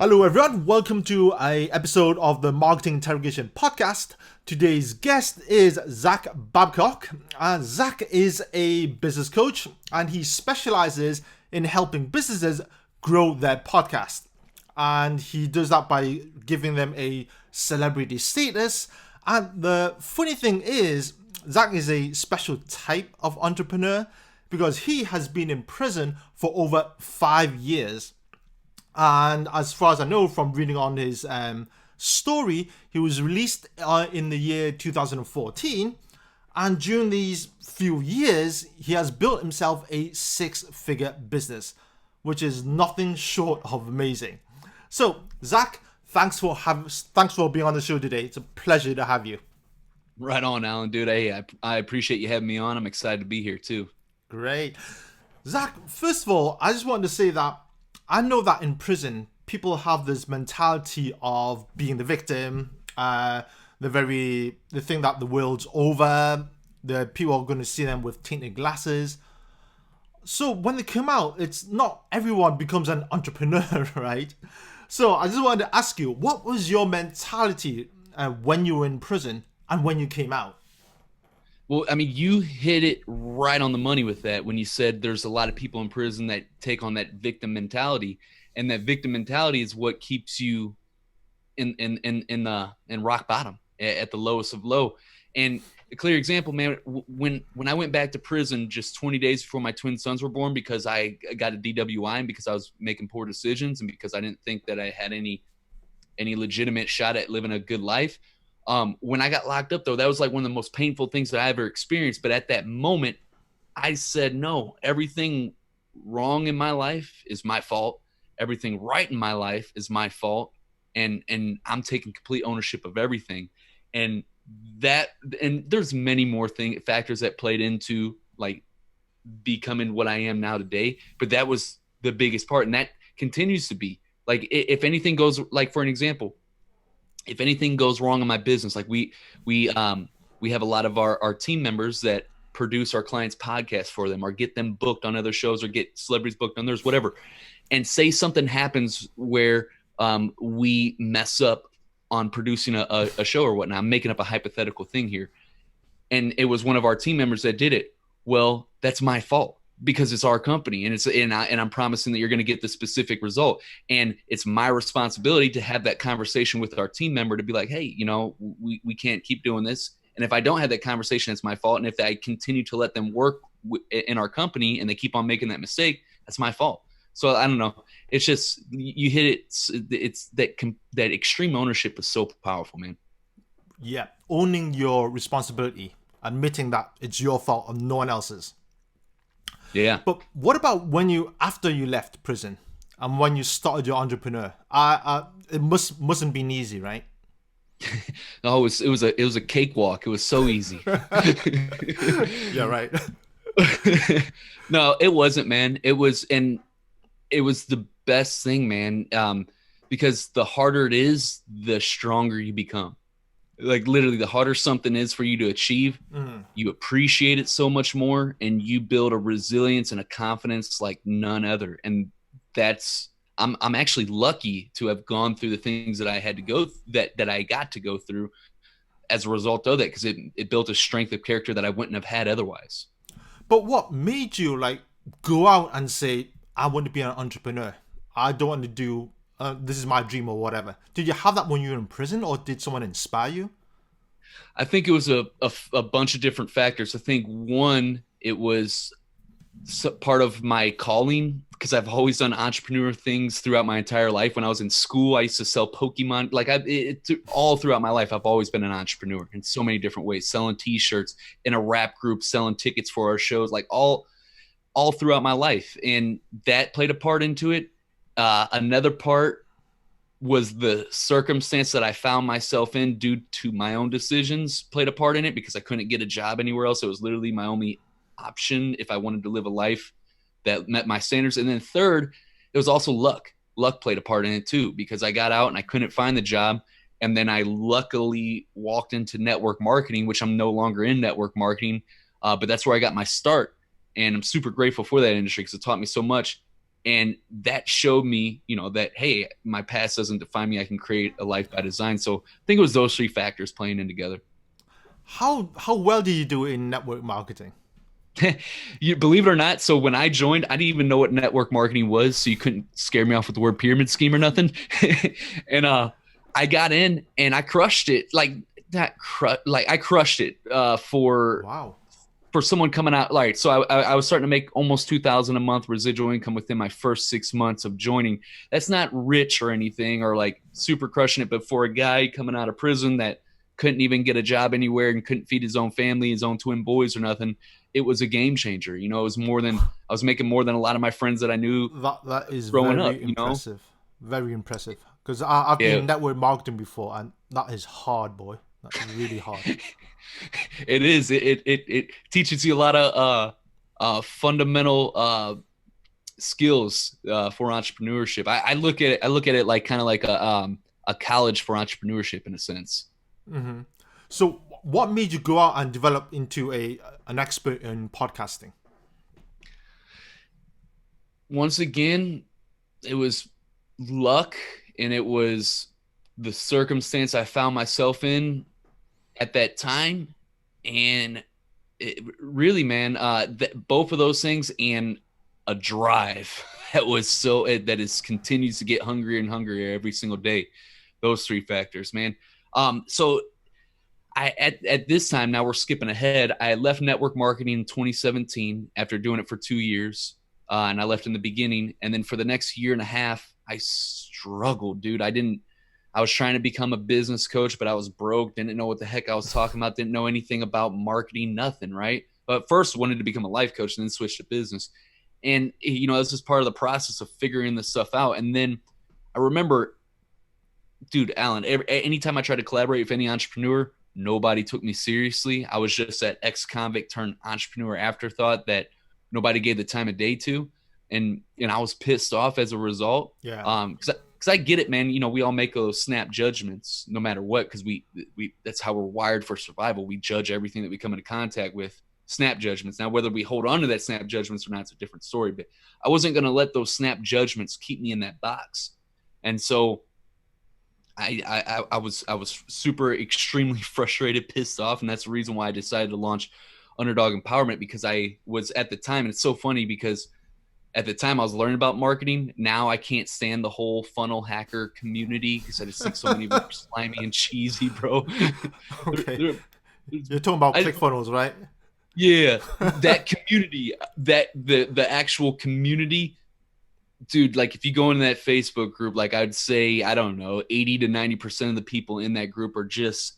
Hello everyone, welcome to a episode of the Marketing Interrogation Podcast. Today's guest is Zach Babcock. Zach is a business coach and he specializes in helping businesses grow their podcast. And he does that by giving them a celebrity status. And the funny thing is, Zach is a special type of entrepreneur because he has been in prison for over 5 years. And as far as I know from reading on his story, he was released in the year 2014. And during these few years, he has built himself a 6-figure business, which is nothing short of amazing. So, Zach, thanks for being on the show today. It's a pleasure to have you. Right on, Alan, dude. Hey, I appreciate you having me on. I'm excited to be here too. Great. Zach, first of all, I just wanted to say that I know that in prison, people have this mentality of being the victim, they think that the world's over, the people are going to see them with tinted glasses. So when they come out, it's not everyone becomes an entrepreneur, right? So I just wanted to ask you, what was your mentality when you were in prison and when you came out? Well, I mean, you hit it right on the money with that when you said there's a lot of people in prison that take on that victim mentality, and that victim mentality is what keeps you in rock bottom at the lowest of low. And a clear example, man, when I went back to prison just 20 days before my twin sons were born because I got a DWI and because I was making poor decisions and because I didn't think that I had any legitimate shot at living a good life. When I got locked up, though, that was like one of the most painful things that I ever experienced. But at that moment, I said, no, everything wrong in my life is my fault. Everything right in my life is my fault. And I'm taking complete ownership of everything. And there's many more factors that played into like becoming what I am now today. But that was the biggest part. And that continues to be like, if anything goes, like, for an example, if anything goes wrong in my business, like we have a lot of our team members that produce our clients' podcasts for them or get them booked on other shows or get celebrities booked on theirs, whatever. And say something happens where we mess up on producing a show or whatnot. I'm making up a hypothetical thing here. And it was one of our team members that did it. Well, that's my fault because it's our company and I'm promising that you're going to get the specific result. And it's my responsibility to have that conversation with our team member to be like, hey, we can't keep doing this. And if I don't have that conversation, it's my fault. And if I continue to let them work in our company and they keep on making that mistake, that's my fault. So I don't know. It's just, you hit it. It's that extreme ownership is so powerful, man. Yeah, owning your responsibility, admitting that it's your fault and no one else's. Yeah. But what about after you left prison and when you started your entrepreneur? It mustn't been easy, right? No, it was a cakewalk. It was so easy. Yeah, right. No, it wasn't, man. It was the best thing, man. Because the harder it is, the stronger you become. Like literally the harder something is for you to achieve, you appreciate it so much more and you build a resilience and a confidence like none other. And I'm actually lucky to have gone through the things that I had to go that I got to go through as a result of that, because it built a strength of character that I wouldn't have had otherwise. But what made you like go out and say, I want to be an entrepreneur? I don't want to do this is my dream or whatever. Did you have that when you were in prison or did someone inspire you? I think it was a bunch of different factors. I think one, it was part of my calling because I've always done entrepreneur things throughout my entire life. When I was in school, I used to sell Pokemon. Like all throughout my life, I've always been an entrepreneur in so many different ways, selling t-shirts in a rap group, selling tickets for our shows, like all throughout my life. And that played a part into it. Another part was the circumstance that I found myself in due to my own decisions played a part in it because I couldn't get a job anywhere else. It was literally my only option if I wanted to live a life that met my standards. And then third, it was also luck. Luck played a part in it too, because I got out and I couldn't find the job. And then I luckily walked into network marketing, which I'm no longer in network marketing, but that's where I got my start. And I'm super grateful for that industry because it taught me so much. And that showed me, that, hey, my past doesn't define me. I can create a life by design. So I think it was those three factors playing in together. How well did you do in network marketing? You believe it or not, so when I joined, I didn't even know what network marketing was, so you couldn't scare me off with the word pyramid scheme or nothing. And I got in and I crushed it. I crushed it for Wow. someone coming out. Like, so I was starting to make almost 2,000 a month residual income within my first 6 months of joining. That's not rich or anything or like super crushing it, but for a guy coming out of prison that couldn't even get a job anywhere and couldn't feed his own family, his own twin boys or nothing, it was a game changer. It was more than, I was making more than a lot of my friends that I knew That is growing very up. impressive. Very impressive. Because I've been Yeah. in network marketing before, and that is hard, boy. That's really hard. It is. It teaches you a lot of fundamental skills for entrepreneurship. I look at it like kind of like a college for entrepreneurship in a sense. Mm-hmm. So, what made you go out and develop into an expert in podcasting? Once again, it was luck, and it was the circumstance I found myself in at that time, and really, man, both of those things and a drive that continues to get hungrier and hungrier every single day. Those three factors, man. So at this time, now we're skipping ahead. I left network marketing in 2017 after doing it for 2 years, and I left in the beginning. And then for the next year and a half, I struggled, dude. I was trying to become a business coach, but I was broke, didn't know what the heck I was talking about, didn't know anything about marketing, nothing, right? But first wanted to become a life coach and then switch to business. And, this is part of the process of figuring this stuff out. And then I remember, dude, Alan, anytime I tried to collaborate with any entrepreneur, nobody took me seriously. I was just that ex-convict turned entrepreneur afterthought that nobody gave the time of day to. And I was pissed off as a result. Yeah. Because I get it, man. We all make those snap judgments no matter what, because we that's how we're wired for survival. We judge everything that we come into contact with, snap judgments. Now, whether we hold on to that snap judgments or not, it's a different story. But I wasn't going to let those snap judgments keep me in that box. And so I was super extremely frustrated, pissed off, and that's the reason why I decided to launch Underdog Empowerment, because I was at the time, and it's so funny because at the time I was learning about marketing. Now I can't stand the whole funnel hacker community because I just think so many of them are slimy and cheesy, bro. Okay. You're talking about ClickFunnels, right? Yeah, that community, that the actual community, dude. Like if you go into that Facebook group, like I'd say, I don't know, 80 to 90% of the people in that group are just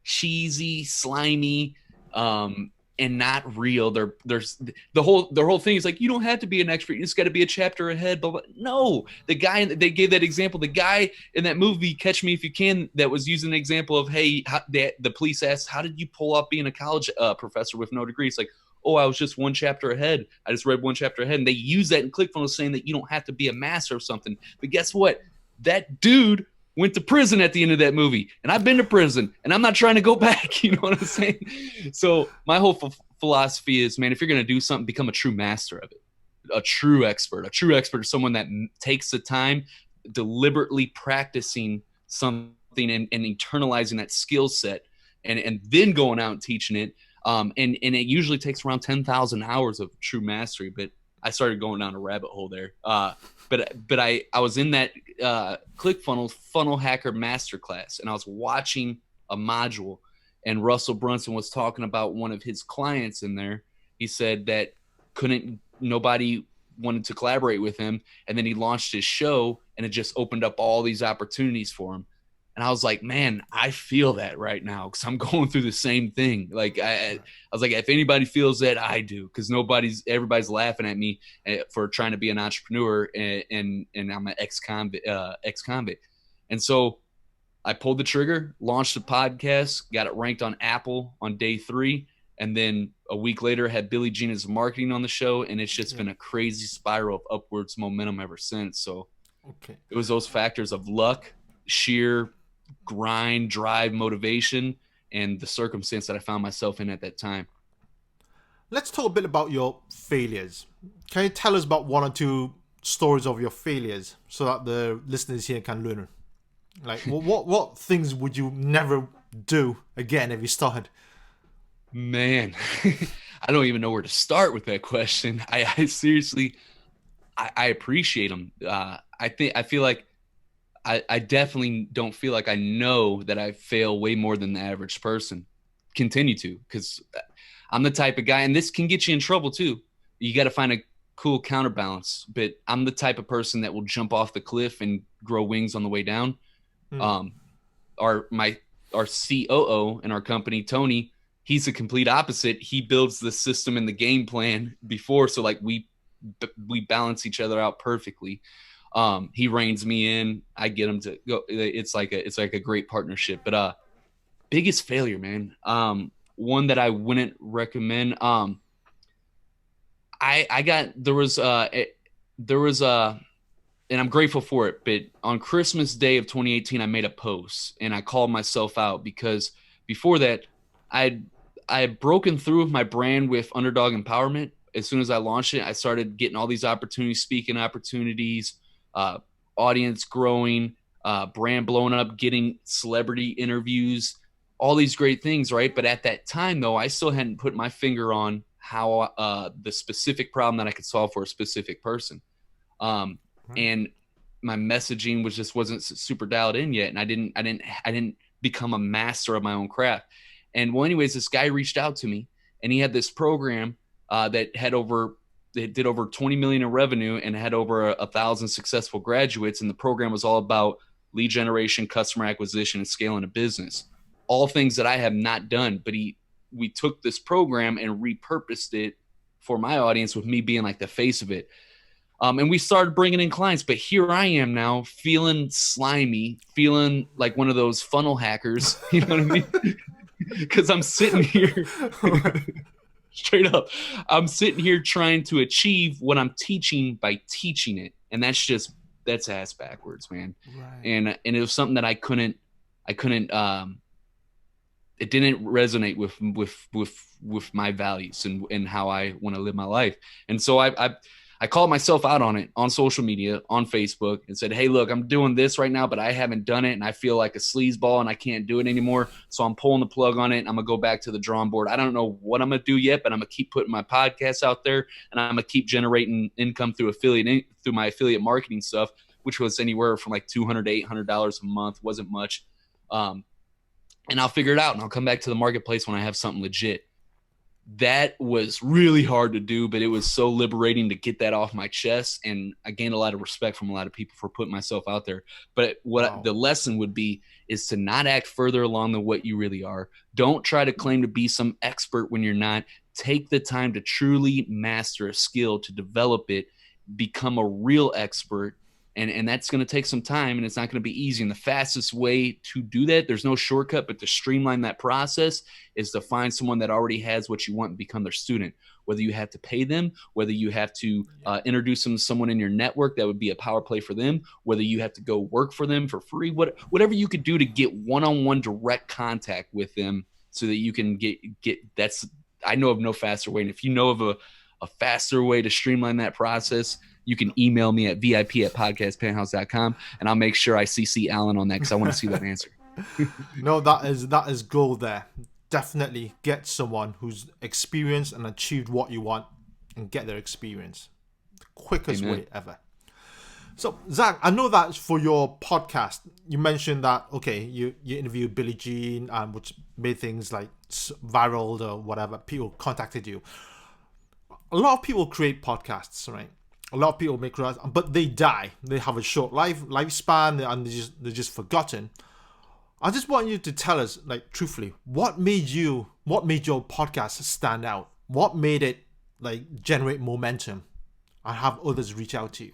cheesy, slimy, and not real. There's their whole thing is like, you don't have to be an expert, you just got to be a chapter ahead. But no, the guy, they gave that example, the guy in that movie Catch Me If You Can, that was using an example of, hey, the police asked, how did you pull off being a college professor with no degree? It's like, oh, I was just one chapter ahead, I just read one chapter ahead. And they use that in ClickFunnels, saying that you don't have to be a master of something. But guess what, that dude went to prison at the end of that movie, and I've been to prison, and I'm not trying to go back. You know what I'm saying? So my whole philosophy is, man, if you're going to do something, become a true master of it, a true expert. A true expert is someone that takes the time, deliberately practicing something and internalizing that skill set, and then going out and teaching it. And it usually takes around 10,000 hours of true mastery. But I started going down a rabbit hole there. But I was in that ClickFunnels funnel hacker masterclass, and I was watching a module, and Russell Brunson was talking about one of his clients in there. He said that nobody wanted to collaborate with him, and then he launched his show, and it just opened up all these opportunities for him. And I was like, man, I feel that right now because I'm going through the same thing. Like I was like, if anybody feels that, I do, because everybody's laughing at me for trying to be an entrepreneur, and I'm an ex-convict. And so I pulled the trigger, launched the podcast, got it ranked on Apple on day 3. And then a week later had Billie Jean as marketing on the show. And it's just been a crazy spiral of upwards momentum ever since. So It was those factors of luck, sheer grind, drive, motivation, and the circumstance that I found myself in at that time. Let's talk a bit about your failures. Can you tell us about one or two stories of your failures so that the listeners here can learn? Like, what things would you never do again if you started? Man, I don't even know where to start with that question. I seriously, I appreciate them. I feel like I definitely don't feel like I know that I fail way more than the average person. Continue to, because I'm the type of guy, and this can get you in trouble too. You got to find a cool counterbalance, but I'm the type of person that will jump off the cliff and grow wings on the way down. Um, our COO in our company, Tony, he's a complete opposite. He builds the system and the game plan before, so like we balance each other out perfectly. He reins me in, I get him to go. It's like a great partnership. But biggest failure, man. One that I wouldn't recommend. I got there was and I'm grateful for it. But on Christmas Day of 2018, I made a post and I called myself out because before that, I had broken through with my brand with Underdog Empowerment. As soon as I launched it, I started getting all these opportunities, speaking opportunities, audience growing, brand blowing up, getting celebrity interviews, all these great things, right? But at that time, though, I still hadn't put my finger on how the specific problem that I could solve for a specific person. And my messaging wasn't super dialed in yet, and I didn't become a master of my own craft. And well, anyways, this guy reached out to me, and he had this program that did over 20 million in revenue and had over 1,000 successful graduates. And the program was all about lead generation, customer acquisition, and scaling a business. All things that I have not done, but we took this program and repurposed it for my audience with me being like the face of it. And we started bringing in clients, but here I am now feeling slimy, feeling like one of those funnel hackers. You know what I mean? Because I'm sitting here straight up. I'm sitting here trying to achieve what I'm teaching by teaching it. And that's ass backwards, man. Right. And it was something that I couldn't, it didn't resonate with my values and how I want to live my life. And so I called myself out on it on social media, on Facebook, and said, hey, look, I'm doing this right now, but I haven't done it. And I feel like a sleazeball and I can't do it anymore. So I'm pulling the plug on it. And I'm going to go back to the drawing board. I don't know what I'm going to do yet, but I'm going to keep putting my podcasts out there, and I'm going to keep generating income through my affiliate marketing stuff, which was anywhere from like $200 to $800 a month. Wasn't much. And I'll figure it out, and I'll come back to the marketplace when I have something legit. That was really hard to do, but it was so liberating to get that off my chest. And I gained a lot of respect from a lot of people for putting myself out there. But the lesson would be is to not act further along than what you really are. Don't try to claim to be some expert when you're not. Take the time to truly master a skill, to develop it, become a real expert. And that's going to take some time, and it's not going to be easy. And the fastest way to do that, there's no shortcut, but to streamline that process is to find someone that already has what you want and become their student. Whether you have to pay them, whether you have to introduce them to someone in your network that would be a power play for them, whether you have to go work for them for free, whatever you could do to get one-on-one direct contact with them so that you can get that's – I know of no faster way. And if you know of a faster way to streamline that process, you can email me at vip@podcastpenthouse.com, and I'll make sure I CC Alan on that because I want to see that answer. No, that is gold there. Definitely get someone who's experienced and achieved what you want and get their experience. The quickest way ever. So, Zach, I know that for your podcast, you mentioned that, okay, you interviewed Billie Jean, which made things like viral or whatever. People contacted you. A lot of people create podcasts, right? A lot of people make podcasts, but they die. They have a short lifespan, and they're just forgotten. I just want you to tell us, like, truthfully, what made your podcast stand out? What made it like generate momentum and have others reach out to you?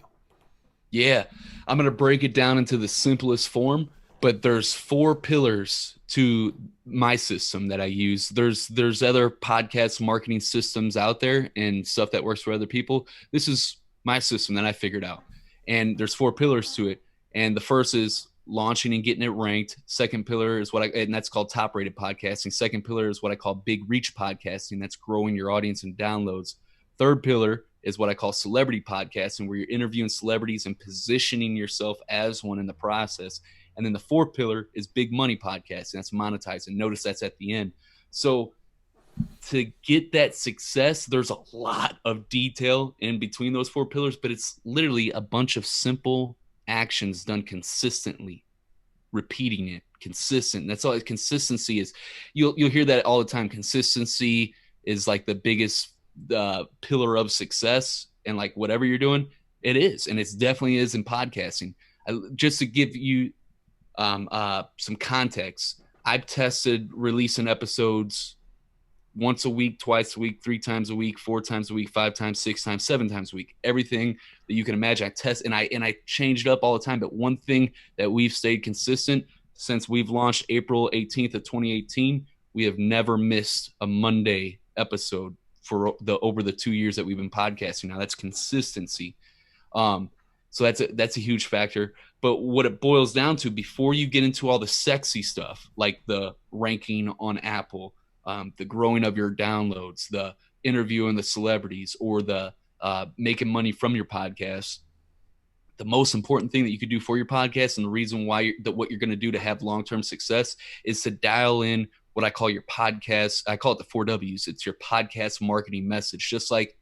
Yeah, I'm going to break it down into the simplest form, but there's 4 pillars to my system that I use. There's other podcast marketing systems out there and stuff that works for other people. This is my system that I figured out. And there's 4 pillars to it. And the first is launching and getting it ranked. Second pillar is and that's called top rated podcasting. Second pillar is what I call big reach podcasting. That's growing your audience and downloads. Third pillar is what I call celebrity podcasting, where you're interviewing celebrities and positioning yourself as one in the process. And then the fourth pillar is big money podcasting. That's monetizing. Notice that's at the end. So to get that success, there's a lot of detail in between those four pillars, but it's literally a bunch of simple actions done consistently, repeating it consistent. That's all consistency is. You'll hear that all the time. Consistency is like the biggest pillar of success, and like whatever you're doing, it is, and it's definitely is in podcasting. Just to give you some context, I've tested releasing episodes once a week, twice a week, 3 times a week, 4 times a week, 5 times, 6 times, 7 times a week. Everything that you can imagine, I test, and I change it up all the time. But one thing that we've stayed consistent since we've launched April 18th of 2018, we have never missed a Monday episode for over the 2 years that we've been podcasting. Now that's consistency. So that's a huge factor. But what it boils down to, before you get into all the sexy stuff, like the ranking on Apple, the growing of your downloads, the interviewing the celebrities, or the making money from your podcast, the most important thing that you could do for your podcast, and the reason why what you're going to do to have long-term success, is to dial in what I call your podcast. I call it the 4 W's. It's your podcast marketing message. Just like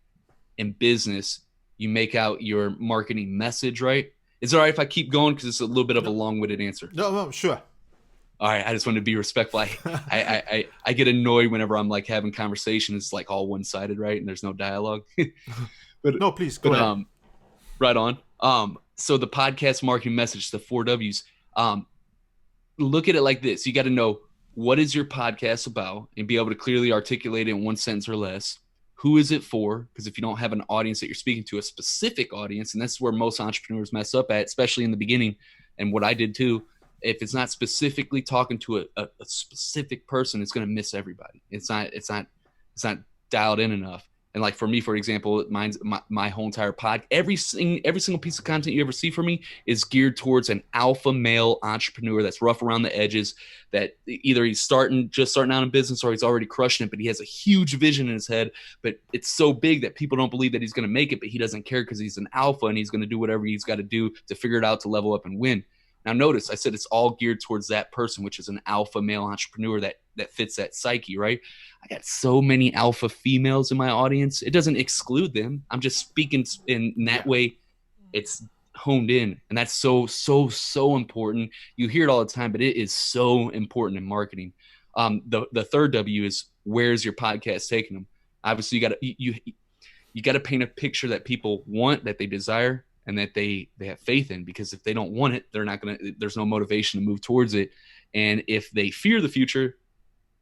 in business, you make out your marketing message, right? Is it all right if I keep going? Because it's a little bit of a long-winded answer. No, sure. All right, I just wanted to be respectful. I get annoyed whenever I'm like having conversations. It's like all one-sided, right? And there's no dialogue. But no, please go ahead. Right on. So the podcast marketing message, the 4 W's. Look at it like this: you got to know, what is your podcast about, and be able to clearly articulate it in one sentence or less. Who is it for? Because if you don't have an audience that you're speaking to, a specific audience, and that's where most entrepreneurs mess up at, especially in the beginning, and what I did too. If it's not specifically talking to a specific person, it's going to miss everybody. It's not dialed in enough. And like for me, for example, mine's my whole entire pod, every single piece of content you ever see from me is geared towards an alpha male entrepreneur that's rough around the edges, that either he's just starting out in business, or he's already crushing it, but he has a huge vision in his head, but it's so big that people don't believe that he's going to make it, but he doesn't care because he's an alpha, and he's going to do whatever he's got to do to figure it out, to level up and win. Now, notice I said it's all geared towards that person, which is an alpha male entrepreneur that fits that psyche, right? I got so many alpha females in my audience. It doesn't exclude them. I'm just speaking in that way. It's honed in, and that's so important. You hear it all the time, but it is so important in marketing. The third W is, where's your podcast taking them? Obviously, you got to paint a picture that people want, that they desire, and that they have faith in, because if they don't want it, there's no motivation to move towards it. And if they fear the future,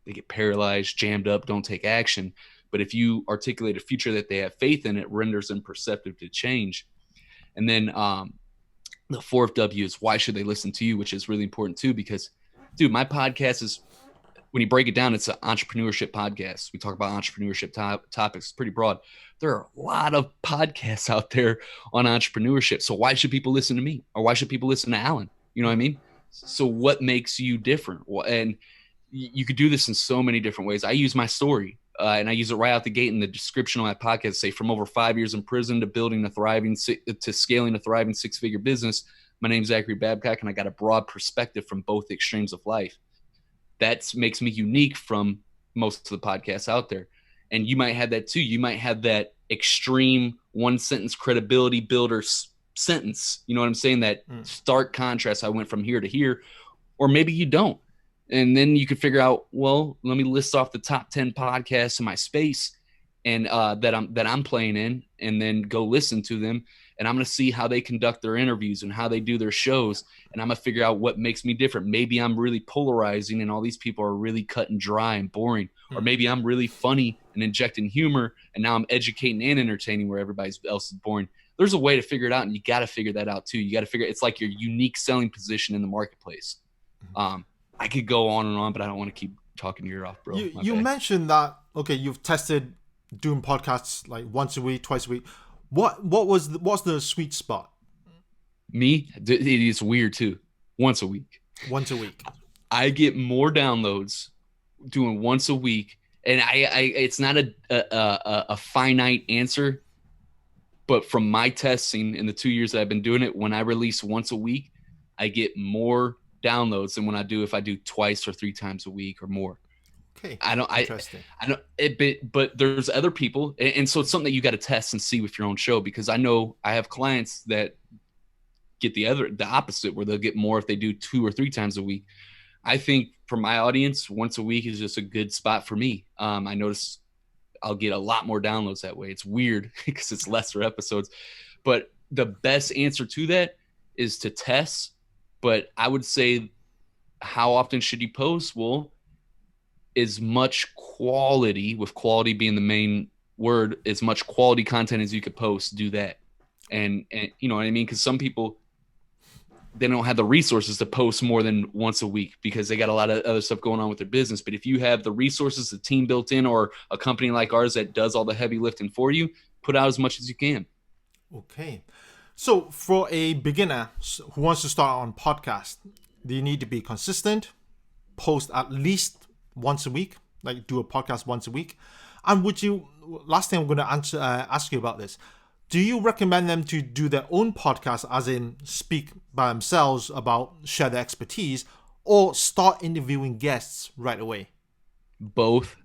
they get paralyzed, jammed up, don't take action. But if you articulate a future that they have faith in, it renders them perceptive to change. And then the fourth W is, why should they listen to you, which is really important too, because dude, my podcast is, when you break it down, it's an entrepreneurship podcast. We talk about entrepreneurship topics. It's pretty broad. There are a lot of podcasts out there on entrepreneurship. So why should people listen to me? Or why should people listen to Alan? You know what I mean? So what makes you different? And you could do this in so many different ways. I use my story, and I use it right out the gate in the description of my podcast. Say, from over 5 years in prison to scaling a thriving 6-figure business. My name's Zachary Babcock, and I got a broad perspective from both extremes of life. That makes me unique from most of the podcasts out there. And you might have that too. You might have that extreme one sentence credibility builder sentence. You know what I'm saying? That stark contrast. I went from here to here, or maybe you don't. And then you could figure out, well, let me list off the top 10 podcasts in my space, and that I'm playing in, and then go listen to them. And I'm going to see how they conduct their interviews and how they do their shows. And I'm going to figure out what makes me different. Maybe I'm really polarizing and all these people are really cut and dry and boring. Or maybe I'm really funny and injecting humor, and now I'm educating and entertaining where everybody else is boring. There's a way to figure it out, and you got to figure that out too. You got to figure, it's like your unique selling position in the marketplace. I could go on and on, but I don't want to keep talking your ear off, bro. You mentioned that, okay, you've tested doing podcasts like once a week, twice a week. What's the sweet spot? Me, it is weird too. Once a week. I get more downloads doing once a week, and I it's not a finite answer. But from my testing in the 2 years that I've been doing it, when I release once a week, I get more downloads than when I do if I do twice or 3 times a week or more. Okay. I Interesting. don't it, but there's other people, and so it's something that you got to test and see with your own show, because I know I have clients that get the opposite, where they'll get more if they do 2 or 3 times a week. I think for my audience, once a week is just a good spot for me. I notice I'll get a lot more downloads that way. It's weird because it's lesser episodes, but the best answer to that is to test. But I would say, how often should you post? Well, as much quality, with quality being the main word, as much quality content as you could post, do that. And you know what I mean? Because some people, they don't have the resources to post more than once a week because they got a lot of other stuff going on with their business. But if you have the resources, the team built in, or a company like ours that does all the heavy lifting for you, put out as much as you can. Okay. So for a beginner who wants to start on podcast, do you need to be consistent, post at least once a week, like do a podcast once a week? And last thing I'm going to ask you about this, do you recommend them to do their own podcast, as in speak by themselves about, share their expertise, or start interviewing guests right away? Both.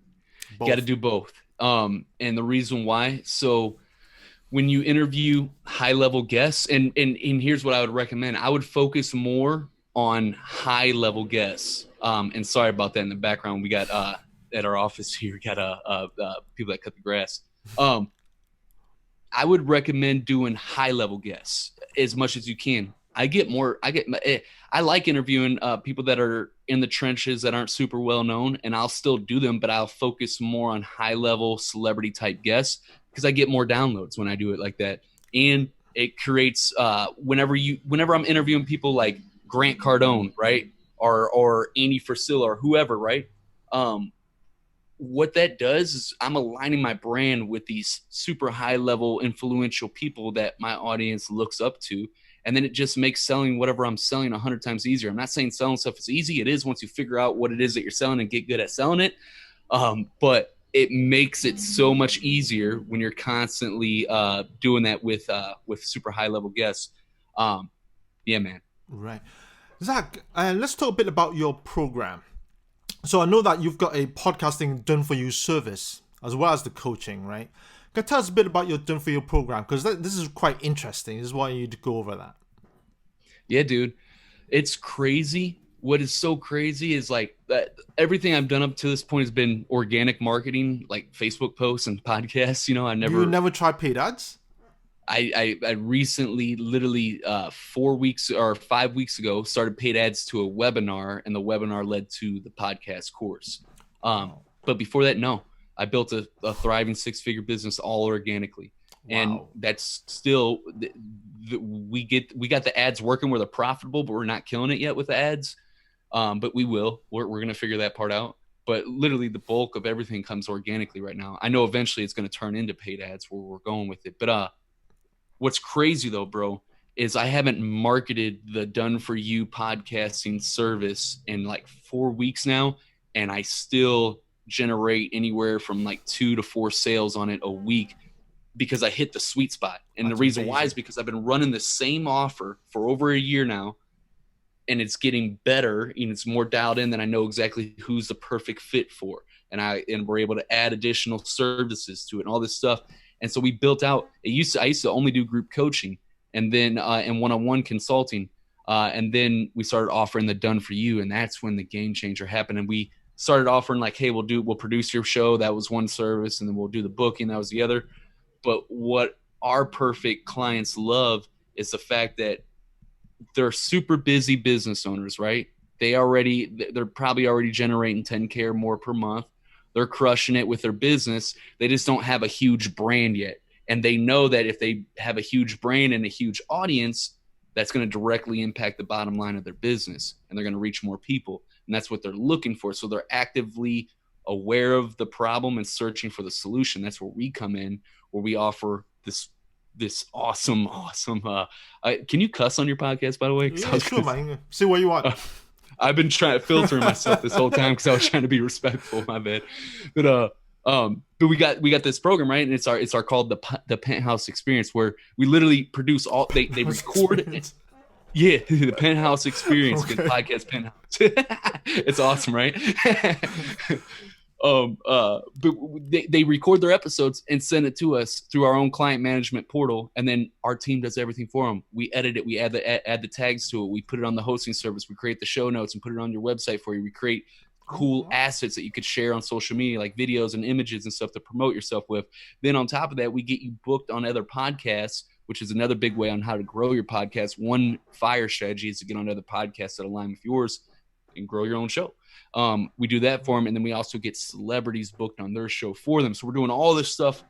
Got to do both. And the reason why, so when you interview high level guests, and here's what I would recommend. I would focus more on high level guests. And sorry about that in the background. We got at our office here, we got people that cut the grass. I would recommend doing high level guests as much as you can. I like interviewing people that are in the trenches that aren't super well known, and I'll still do them, but I'll focus more on high level celebrity type guests because I get more downloads when I do it like that. And it creates whenever I'm interviewing people like Grant Cardone, right? Or Andy Frisilla or whoever, right? What that does is I'm aligning my brand with these super high level influential people that my audience looks up to. And then it just makes selling whatever I'm selling 100 times easier. I'm not saying selling stuff is easy. It is once you figure out what it is that you're selling and get good at selling it. But it makes it so much easier when you're constantly doing that with super high level guests. Yeah, man. Right. Zach, let's talk a bit about your program. So I know that you've got a podcasting done for you service as well as the coaching, right? Can you tell us a bit about your done for you program? Because this is quite interesting. I just want you to go over that. Yeah, dude. It's crazy. What is so crazy is like that everything I've done up to this point has been organic marketing, like Facebook posts and podcasts. You know, You never tried paid ads? I recently, literally 4 weeks or 5 weeks ago, started paid ads to a webinar, and the webinar led to the podcast course. But before that, no, I built a thriving 6-figure business all organically. Wow. And that's still, we got the ads working where they're profitable, but we're not killing it yet with the ads. But we will. We're going to figure that part out. But literally the bulk of everything comes organically right now. I know eventually it's going to turn into paid ads where we're going with it. But what's crazy though, bro, is I haven't marketed the Done For You podcasting service in like 4 weeks now, and I still generate anywhere from like 2 to 4 sales on it a week because I hit the sweet spot. And the reason why is because I've been running the same offer for over a year now, and it's getting better and it's more dialed in that I know exactly who's the perfect fit for. And we're able to add additional services to it and all this stuff. And so we built out, I used to only do group coaching and then and one-on-one consulting. And then we started offering the Done For You, and that's when the game changer happened. And we started offering like, hey, we'll produce your show. That was one service. And then we'll do the booking. That was the other. But what our perfect clients love is the fact that they're super busy business owners, right? They're probably already generating 10K or more per month. They're crushing it with their business. They just don't have a huge brand yet. And they know that if they have a huge brand and a huge audience, that's going to directly impact the bottom line of their business, and they're going to reach more people. And that's what they're looking for. So they're actively aware of the problem and searching for the solution. That's where we come in, where we offer this awesome. Can you cuss on your podcast, by the way? Yeah, sure, man. Say what you want. I've been trying to filter myself this whole time because I was trying to be respectful. My bad. But But we got this program, right? And it's our called the Penthouse Experience, where we literally produce all they record. Yeah, the Penthouse Experience, again, Okay. podcast Penthouse. It's awesome, right? But they record their episodes and send it to us through our own client management portal, and then our team does everything for them. We edit it, we add the tags to it, we put it on the hosting service, we create the show notes and put it on your website for you. We create Oh, cool wow. assets that you could share on social media, like videos and images and stuff to promote yourself with. Then on top of that, we get you booked on other podcasts, which is another big way on how to grow your podcast. One fire strategy is to get on other podcasts that align with yours and grow your own show. We do that for them, and then we also get celebrities booked on their show for them. So we're doing all this stuff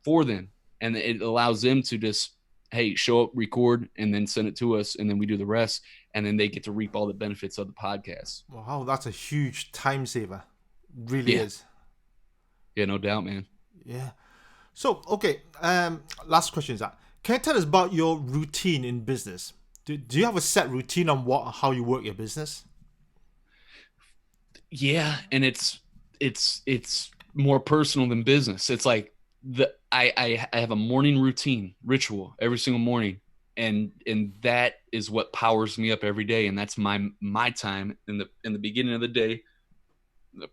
for them, and it allows them to just, hey, show up, record, and then send it to us, and then we do the rest, and then they get to reap all the benefits of the podcast. Wow, that's a huge time saver. Really Yeah, is. yeah, no doubt, man. Yeah. So, okay, last question, Zach. Can you tell us about your routine in business? Do you have a set routine on how you work your business? Yeah, and it's more personal than business. It's like I have a morning routine ritual every single morning, and that is what powers me up every day, and that's my time in the beginning of the day.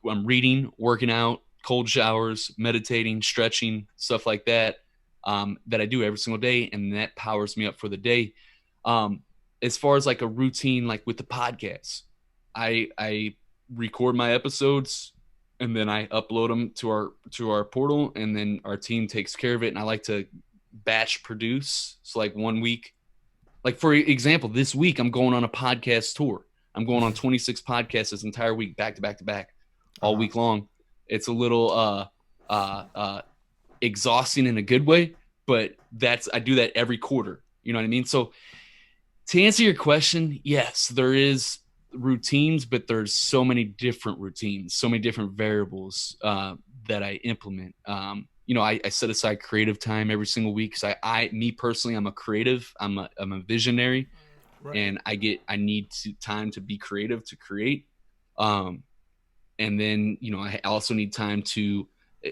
I'm reading, working out, cold showers, meditating, stretching, stuff like that, that I do every single day, and that powers me up for the day. Um, as far as like a routine, like with the podcasts, I record my episodes and then I upload them to our portal, and then our team takes care of it. And I like to batch produce. So like 1 week, like for example, this week I'm going on a podcast tour. I'm going on 26 podcasts this entire week, back to back to back, all Uh-huh. week long. It's a little uh, uh, exhausting in a good way, but I do that every quarter. You know what I mean? So to answer your question, yes, there is routines, but there's so many different routines, so many different variables that I implement. I set aside creative time every single week because me personally, I'm a creative, I'm a visionary, Right. and I need time to be creative to create. Um, and then I also need time to.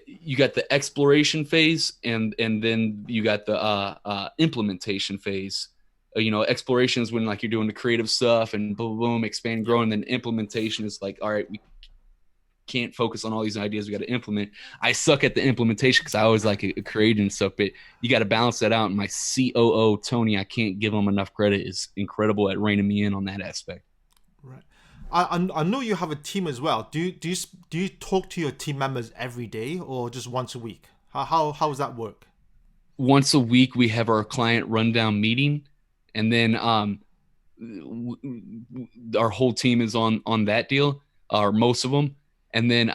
You got the exploration phase, and then you got the implementation phase. Exploration is when like you're doing the creative stuff and boom, boom, expand, Yeah. grow, and then implementation is like, all right, we can't focus on all these ideas, we got to implement. I suck at the implementation because I always like creating and stuff, but you got to balance that out. And my COO Tony, I can't give him enough credit, is incredible at reining me in on that aspect. Right. I know you have a team as well. Do you talk to your team members every day or just once a week? How does that work? Once a week we have our client rundown meeting, and then our whole team is on that deal, or most of them. And then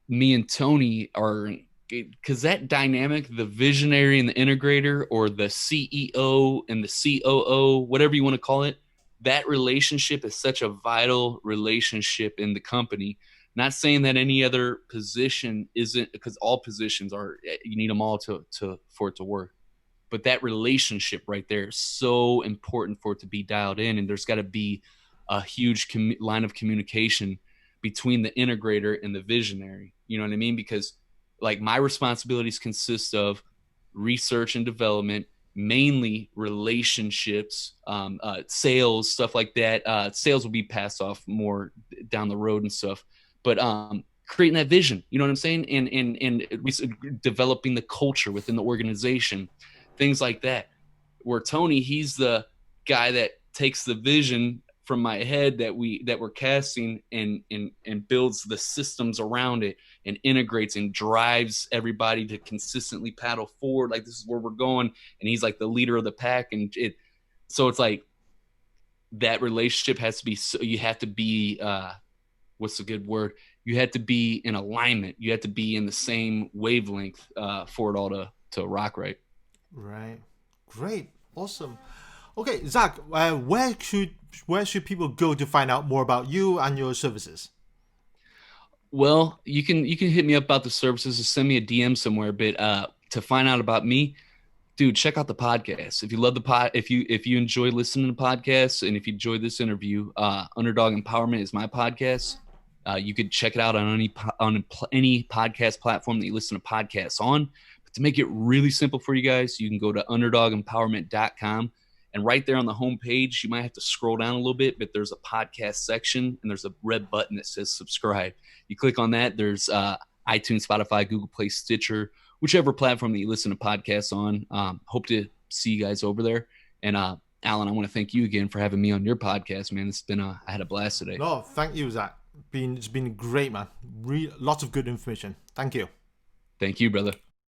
me and Tony are, because that dynamic, the visionary and the integrator, or the CEO and the COO, whatever you want to call it, that relationship is such a vital relationship in the company. Not saying that any other position isn't, because all positions are, you need them all to for it to work, but that relationship right there is so important for it to be dialed in, and there's got to be a huge line of communication between the integrator and the visionary. You know what I mean? Because like my responsibilities consist of research and development, mainly relationships, sales, stuff like that. Sales will be passed off more down the road and stuff, but creating that vision, you know what I'm saying, and developing the culture within the organization, things like that. Where Tony, he's the guy that takes the vision from my head that we're casting, and builds the systems around it, and integrates and drives everybody to consistently paddle forward, like this is where we're going. And he's like the leader of the pack, and it's like that relationship has to be, so you have to be what's a good word, you had to be in alignment, you had to be in the same wavelength for it all to rock right. Right. Great. Awesome. Okay, Zach, where should people go to find out more about you and your services? Well, you can hit me up about the services or send me a DM somewhere, but to find out about me, dude, check out the podcast. If you love the if you enjoy listening to podcasts, and if you enjoy this interview, Underdog Empowerment is my podcast. You could check it out on any podcast platform that you listen to podcasts on. But to make it really simple for you guys, you can go to underdogempowerment.com. And right there on the homepage, you might have to scroll down a little bit, but there's a podcast section and there's a red button that says subscribe. You click on that. There's iTunes, Spotify, Google Play, Stitcher, whichever platform that you listen to podcasts on. Hope to see you guys over there. And Alan, I want to thank you again for having me on your podcast, man. It's been I had a blast today. No, thank you, Zach. It's been great, man. Lots of good information. Thank you. Thank you, brother.